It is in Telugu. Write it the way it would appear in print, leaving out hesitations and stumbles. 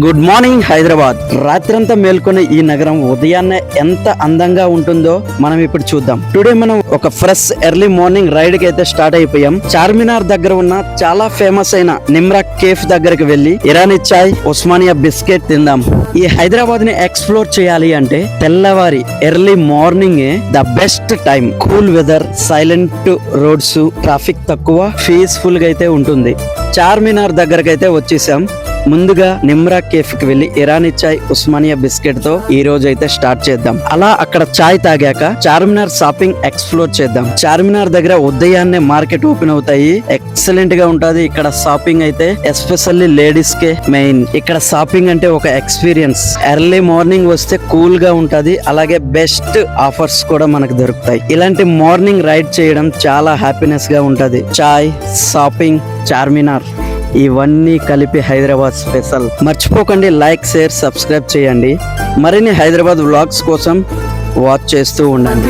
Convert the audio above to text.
Good morning Hyderabad. రాత్రంతా మేల్కొనే ఈ నగరం ఉదయాన్నే ఎంత అందంగా ఉంటుందో మనం ఇప్పుడు చూద్దాం. టుడే మనం ఒక ఫ్రెష్ ఎర్లీ మార్నింగ్ రైడ్ కి అయితే స్టార్ట్ అయిపోయాం. చార్మినార్ దగ్గర ఉన్న చాలా ఫేమస్ అయిన నిమ్రా కేఫ్ దగ్గరికి వెళ్లి ఇరానీ చాయ్, ఉస్మానియా బిస్కెట్ తిందాం. ఈ హైదరాబాద్ ని ఎక్స్ప్లోర్ చేయాలి అంటే తెల్లవారి early morning the best time. Cool weather, silent roads, traffic తక్కువ, పీస్ఫుల్ గా అయితే ఉంటుంది. చార్మినార్ దగ్గరకు అయితే వచ్చేసాం. ముందుగా నిమ్రా కేఫ్ కి వెళ్లి ఇరానీ చాయ్, ఉస్మానియా బిస్కెట్ తో ఈ రోజు అయితే స్టార్ట్ చేద్దాం. అలా అక్కడ చాయ్ తాగాక చార్మినార్ షాపింగ్ ఎక్స్ప్లోర్ చేద్దాం. చార్మినార్ దగ్గర ఉదయాన్నే మార్కెట్ ఓపెన్ అవుతాయి. ఎక్సలెంట్ గా ఉంటది ఇక్కడ షాపింగ్ అయితే, ఎస్పెషల్లీ లేడీస్ కే మెయిన్. ఇక్కడ షాపింగ్ అంటే ఒక ఎక్స్పీరియన్స్. ఎర్లీ మార్నింగ్ వస్తే కూల్ గా ఉంటది, అలాగే బెస్ట్ ఆఫర్స్ కూడా మనకు దొరుకుతాయి. ఇలాంటి మార్నింగ్ రైడ్ చేయడం చాలా హ్యాపీనెస్ గా ఉంటది. చాయ్, షాపింగ్, చార్మినార్ ఇవన్నీ కలిపి హైదరాబాద్ స్పెషల్. మర్చిపోకండి లైక్, షేర్, సబ్స్క్రైబ్ చేయండి. మరిన్ని హైదరాబాద్ వ్లాగ్స్ కోసం వాచ్ చేస్తూ ఉండండి.